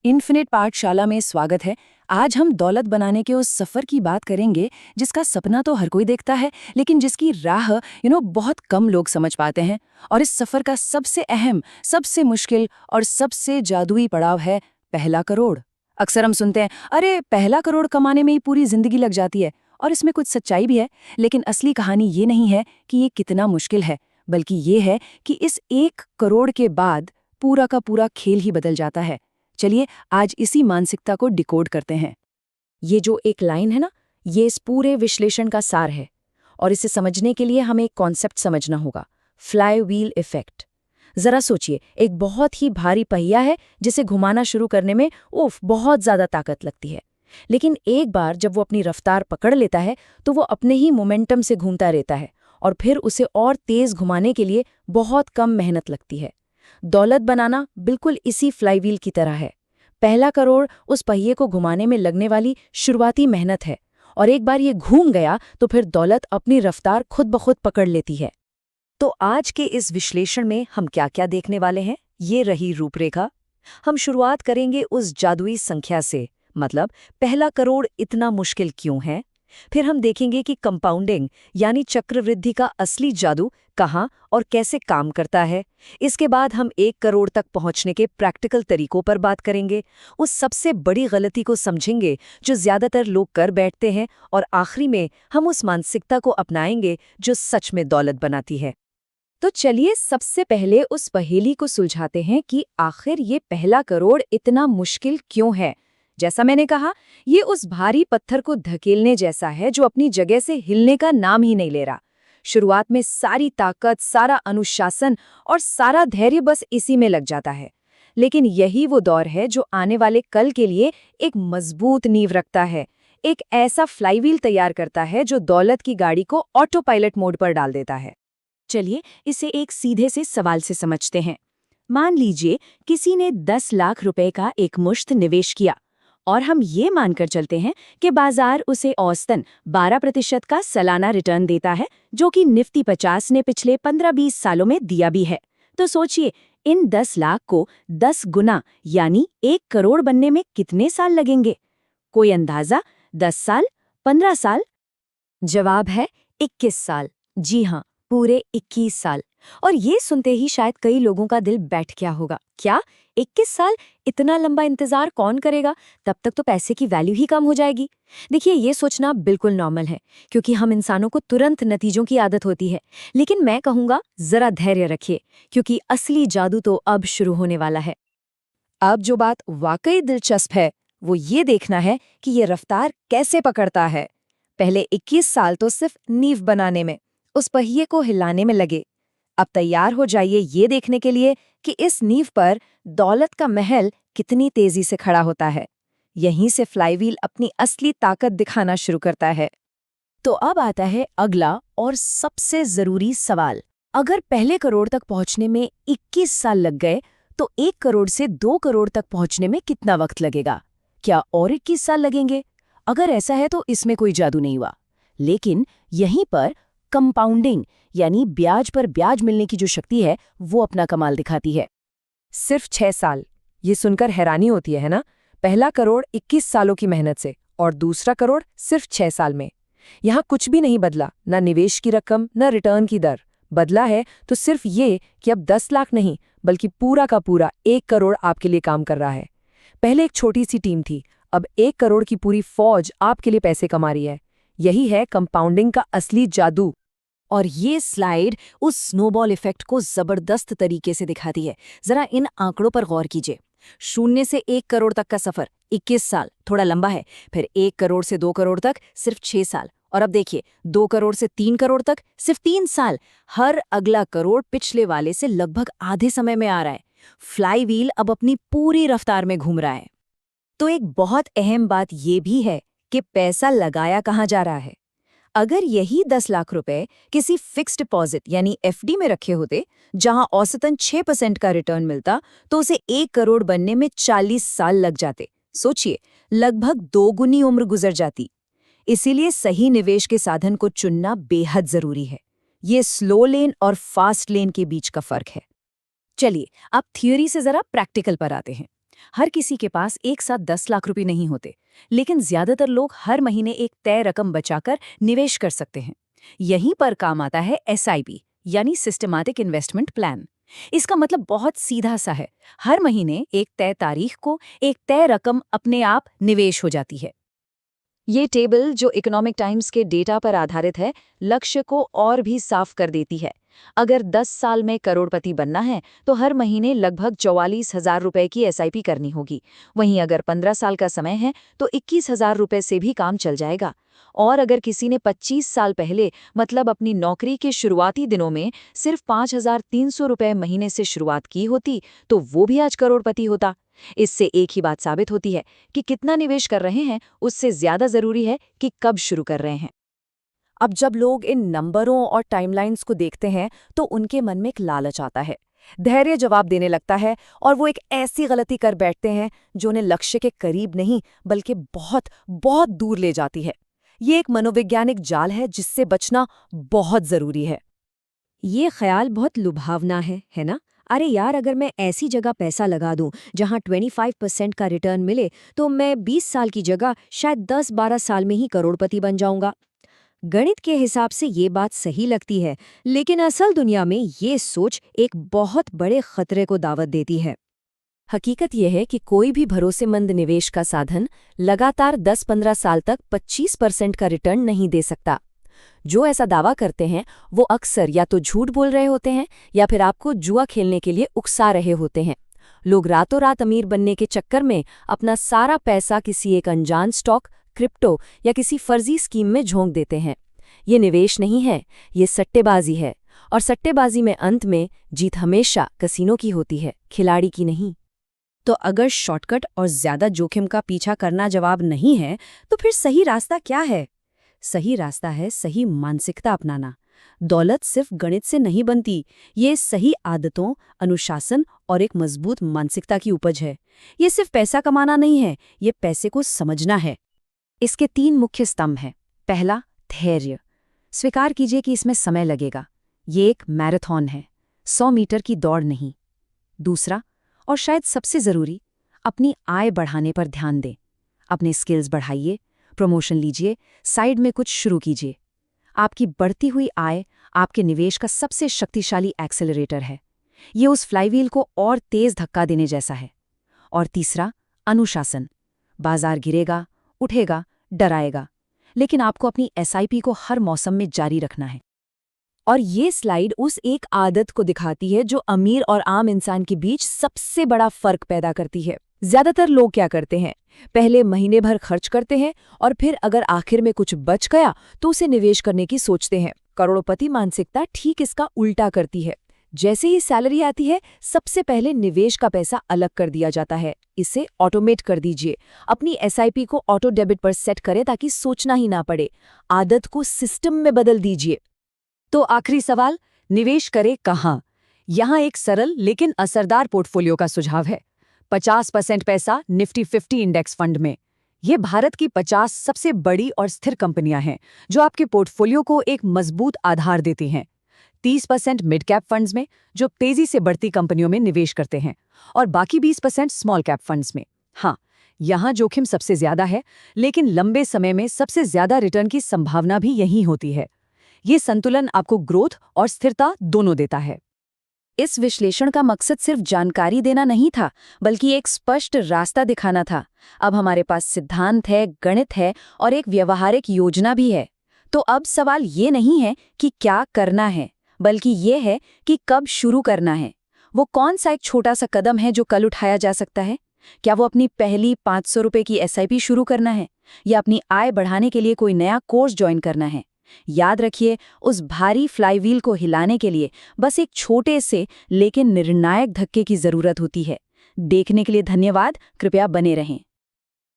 Infinite पाठशाला में स्वागत है। आज हम दौलत बनाने के उस सफर की बात करेंगे जिसका सपना तो हर कोई देखता है, लेकिन जिसकी राह बहुत कम लोग समझ पाते हैं। और इस सफर का सबसे अहम, सबसे मुश्किल और सबसे जादुई पड़ाव है पहला करोड़। अक्सर हम सुनते हैं, अरे पहला करोड़ कमाने में ही पूरी जिंदगी लग जाती है। और इसमें कुछ सच्चाई भी है, लेकिन असली कहानी ये नहीं है कि ये कितना मुश्किल है, बल्कि ये है कि इस 1 करोड़ के बाद पूरा का पूरा खेल ही बदल जाता है। चलिए आज इसी मानसिकता को डिकोड करते हैं। ये जो एक लाइन है ना, ये इस पूरे विश्लेषण का सार है। और इसे समझने के लिए हमें एक कॉन्सेप्ट समझना होगा, फ्लाई व्हील इफेक्ट। जरा सोचिए, एक बहुत ही भारी पहिया है जिसे घुमाना शुरू करने में बहुत ज्यादा ताकत लगती है। लेकिन एक बार जब वो अपनी रफ्तार पकड़ लेता है तो वो अपने ही मोमेंटम से घूमता रहता है, और फिर उसे और तेज घुमाने के लिए बहुत कम मेहनत लगती है। दौलत बनाना बिल्कुल इसी फ्लाईव्हील की तरह है। पहला करोड़ उस पहिए को घुमाने में लगने वाली शुरुआती मेहनत है, और एक बार ये घूम गया तो फिर दौलत अपनी रफ्तार खुद ब खुद पकड़ लेती है। तो आज के इस विश्लेषण में हम क्या क्या देखने वाले हैं, ये रही रूपरेखा। हम शुरुआत करेंगे उस जादुई संख्या से, मतलब पहला करोड़ इतना मुश्किल क्यों है। फिर हम देखेंगे कि कंपाउंडिंग यानी चक्रवृद्धि का असली जादू कहाँ और कैसे काम करता है। इसके बाद हम 1 करोड़ तक पहुंचने के प्रैक्टिकल तरीकों पर बात करेंगे, उस सबसे बड़ी गलती को समझेंगे जो ज्यादातर लोग कर बैठते हैं, और आखिरी में हम उस मानसिकता को अपनाएंगे जो सच में दौलत बनाती है। तो चलिए सबसे पहले उस पहेली को सुलझाते हैं कि आखिर ये पहला करोड़ इतना मुश्किल क्यों है। जैसा मैंने कहा, ये उस भारी पत्थर को धकेलने जैसा है जो अपनी जगह से हिलने का नाम ही नहीं ले रहा। शुरुआत में सारी ताकत, सारा अनुशासन और सारा धैर्य बस इसी में लग जाता है। लेकिन यही वो दौर है जो आने वाले कल के लिए एक मजबूत नींव रखता है, एक ऐसा फ्लाईव्हील तैयार करता है जो दौलत की गाड़ी को ऑटो पायलट मोड पर डाल देता है। चलिए इसे एक सीधे से सवाल से समझते हैं। मान लीजिए किसी ने 10 लाख रुपए का एक मुश्त निवेश किया, और हम ये मानकर चलते हैं कि बाजार उसे औसतन 12% का सालाना रिटर्न देता है, जो कि निफ्टी 50 ने पिछले 15-20 सालों में दिया भी है। तो सोचिए, इन 10 लाख को 10 गुना यानी 1 करोड़ बनने में कितने साल लगेंगे? कोई अंदाजा? 10 साल? 15 साल? जवाब है 21 साल। जी हाँ, पूरे 21 साल। और ये सुनते ही शायद कई लोगों का दिल बैठ गया होगा, क्या 21 साल? इतना लंबा इंतजार कौन करेगा? तब तक तो पैसे की वैल्यू ही कम हो जाएगी। देखिए, ये सोचना बिल्कुल नॉर्मल है, क्योंकि हम इंसानों को तुरंत नतीजों की आदत होती है। लेकिन मैं कहूँगा, जरा धैर्य रखिए, क्योंकि असली जादू तो अब शुरू होने वाला है। अब जो बात वाकई दिलचस्प है वो ये देखना है कि ये रफ्तार कैसे पकड़ता है। पहले 21 साल तो सिर्फ नींव बनाने में, उस पहिए को हिलाने में लगे। अब तैयार हो जाइए ये देखने के लिए कि इस नींव पर दौलत का महल कितनी तेजी से खड़ा होता है। यहीं से फ्लाईव्हील अपनी असली ताकत दिखाना शुरू करता है। तो अब आता है अगला और सबसे जरूरी सवाल। अगर पहले करोड़ तक पहुंचने में 21 साल लग गए, तो 1 करोड़ से 2 करोड़ तक पहुंचने में कितना वक्त लगेगा? क्या और 21 साल लगेंगे? अगर ऐसा है तो इसमें कोई जादू नहीं हुआ। लेकिन यहीं पर कंपाउंडिंग यानी ब्याज पर ब्याज मिलने की जो शक्ति है, वो अपना कमाल दिखाती है। सिर्फ 6 साल, ये सुनकर हैरानी होती है ना? पहला करोड़ 21 सालों की मेहनत से, और दूसरा करोड़ सिर्फ 6 साल में। यहाँ कुछ भी नहीं बदला, ना निवेश की रकम, ना रिटर्न की दर। बदला है तो सिर्फ ये कि अब 10 लाख नहीं, बल्कि पूरा का पूरा 1 करोड़ आपके लिए काम कर रहा है। पहले एक छोटी सी टीम थी, अब 1 करोड़ की पूरी फौज आपके लिए पैसे कमा रही है। यही है कंपाउंडिंग का असली जादू। और ये स्लाइड उस स्नोबॉल इफेक्ट को जबरदस्त तरीके से दिखाती है। जरा इन आंकड़ों पर गौर कीजिए। 0 से 1 करोड़ तक का सफर 21 साल, थोड़ा लंबा है। फिर 1 करोड़ से 2 करोड़ तक सिर्फ 6 साल। और अब देखिए, 2 करोड़ से 3 करोड़ तक सिर्फ 3 साल। हर अगला करोड़ पिछले वाले से लगभग आधे समय में आ रहा है। फ्लाईव्हील अब अपनी पूरी रफ्तार में घूम रहा है। तो एक बहुत अहम बात यह भी है कि पैसा लगाया कहाँ जा रहा है। अगर यही 10 लाख रुपए किसी फिक्स डिपॉजिट यानी एफडी में रखे होते, जहां औसतन 6% का रिटर्न मिलता, तो उसे 1 करोड़ बनने में 40 साल लग जाते। सोचिए, लगभग 2 गुनी उम्र गुजर जाती। इसीलिए सही निवेश के साधन को चुनना बेहद जरूरी है। ये स्लो लेन और फास्ट लेन के बीच का फर्क है। चलिए अब थियोरी से जरा प्रैक्टिकल पर आते हैं। हर किसी के पास एक साथ 10 लाख रुपए नहीं होते, लेकिन ज्यादातर लोग हर महीने एक तय रकम बचाकर निवेश कर सकते हैं। यहीं पर काम आता है SIP यानी सिस्टमैटिक इन्वेस्टमेंट प्लान। इसका मतलब बहुत सीधा सा है, हर महीने एक तय तारीख को एक तय रकम अपने आप निवेश हो जाती है। ये टेबल जो इकोनॉमिक टाइम्स के डेटा पर आधारित है, लक्ष्य को और भी साफ कर देती है। अगर 10 साल में करोड़पति बनना है तो हर महीने लगभग 44,000 रुपए की SIP करनी होगी। वहीं अगर 15 साल का समय है तो 21,000 रुपए से भी काम चल जाएगा। और अगर किसी ने 25 साल पहले मतलब अपनी नौकरी के शुरुआती दिनों में सिर्फ 5,300 रुपए महीने से शुरुआत की होती तो वो भी आज करोड़पति होता। इससे एक ही बात साबित होती है कि कितना निवेश कर रहे हैं उससे ज्यादा जरूरी है कि कब शुरू कर रहे हैं। अब जब लोग इन नंबरों और टाइमलाइंस को देखते हैं तो उनके मन में एक लालच आता है, धैर्य जवाब देने लगता है और वो एक ऐसी गलती कर बैठते हैं जो उन्हें लक्ष्य के करीब नहीं बल्कि बहुत बहुत दूर ले जाती है। ये एक मनोवैज्ञानिक जाल है जिससे बचना बहुत जरूरी है। ये ख्याल बहुत लुभावना है ना? अरे यार, अगर मैं ऐसी जगह पैसा लगा दूं जहां 25% का रिटर्न मिले तो मैं 20 साल की जगह शायद 10-12 साल में ही करोड़पति बन जाऊंगा। गणित के हिसाब से ये बात सही लगती है, लेकिन असल दुनिया में ये सोच एक बहुत बड़े खतरे को दावत देती है। हकीकत यह है कि कोई भी भरोसेमंद निवेश का साधन लगातार 10-15 साल तक 25% का रिटर्न नहीं दे सकता। जो ऐसा दावा करते हैं वो अक्सर या तो झूठ बोल रहे होते हैं या फिर आपको जुआ खेलने के लिए उकसा रहे होते हैं। लोग रातों रात अमीर बनने के चक्कर में अपना सारा पैसा किसी एक अनजान स्टॉक, क्रिप्टो या किसी फर्जी स्कीम में झोंक देते हैं। ये निवेश नहीं है, ये सट्टेबाजी है, और सट्टेबाजी में अंत में जीत हमेशा कसीनो की होती है, खिलाड़ी की नहीं। तो अगर शॉर्टकट और ज्यादा जोखिम का पीछा करना जवाब नहीं है तो फिर सही रास्ता क्या है? सही रास्ता है सही मानसिकता अपनाना। दौलत सिर्फ गणित से नहीं बनती, ये सही आदतों, अनुशासन और एक मजबूत मानसिकता की उपज है। ये सिर्फ पैसा कमाना नहीं है, ये पैसे को समझना है। इसके 3 मुख्य स्तंभ हैं। पहला, धैर्य। स्वीकार कीजिए कि इसमें समय लगेगा। ये एक मैराथन है, 100 मीटर की दौड़ नहीं। दूसरा, और शायद सबसे जरूरी, अपनी आय बढ़ाने पर ध्यान दें। अपने स्किल्स बढ़ाइए, प्रमोशन लीजिए, साइड में कुछ शुरू कीजिए। आपकी बढ़ती हुई आय आपके निवेश का सबसे शक्तिशाली एक्सेलरेटर है। ये उस फ्लाईव्हील को और तेज धक्का देने जैसा है। और तीसरा, अनुशासन। बाजार गिरेगा, उठेगा, डराएगा, लेकिन आपको अपनी SIP को हर मौसम में जारी रखना है। और ये स्लाइड उस एक आदत को दिखाती है जो अमीर और आम इंसान के बीच सबसे बड़ा फर्क पैदा करती है। ज्यादातर लोग क्या करते हैं, पहले महीने भर खर्च करते हैं और फिर अगर आखिर में कुछ बच गया तो उसे निवेश करने की सोचते हैं। करोड़पति मानसिकता ठीक इसका उल्टा करती है। जैसे ही सैलरी आती है, सबसे पहले निवेश का पैसा अलग कर दिया जाता है। इसे ऑटोमेट कर दीजिए। अपनी SIP को ऑटो डेबिट पर सेट करें ताकि सोचना ही ना पड़े। आदत को सिस्टम में बदल दीजिए। तो आखिरी सवाल, निवेश करें कहाँ? यहाँ एक सरल लेकिन असरदार पोर्टफोलियो का सुझाव है। 50% पैसा निफ्टी 50 इंडेक्स फंड में। ये भारत की 50 सबसे बड़ी और स्थिर कंपनियां हैं जो आपके पोर्टफोलियो को एक मजबूत आधार देती हैं। 30% मिड कैप फंड्स में जो तेजी से बढ़ती कंपनियों में निवेश करते हैं, और बाकी 20% स्मॉल कैप फंड्स में। हाँ, यहाँ जोखिम सबसे ज्यादा है, लेकिन लंबे समय में सबसे ज्यादा रिटर्न की संभावना भी यही होती है। ये संतुलन आपको ग्रोथ और स्थिरता दोनों देता है। इस विश्लेषण का मकसद सिर्फ जानकारी देना नहीं था, बल्कि एक स्पष्ट रास्ता दिखाना था। अब हमारे पास सिद्धांत है, गणित है और एक व्यवहारिक योजना भी है। तो अब सवाल ये नहीं है कि क्या करना है, बल्कि ये है कि कब शुरू करना है। वो कौन सा एक छोटा सा कदम है जो कल उठाया जा सकता है? क्या वो अपनी पहली 500 रुपए की SIP शुरू करना है, या अपनी आय बढ़ाने के लिए कोई नया कोर्स ज्वाइन करना है? याद रखिए, उस भारी फ्लाईव्हील को हिलाने के लिए बस एक छोटे से लेकिन निर्णायक धक्के की जरूरत होती है। देखने के लिए धन्यवाद। कृपया बने रहें।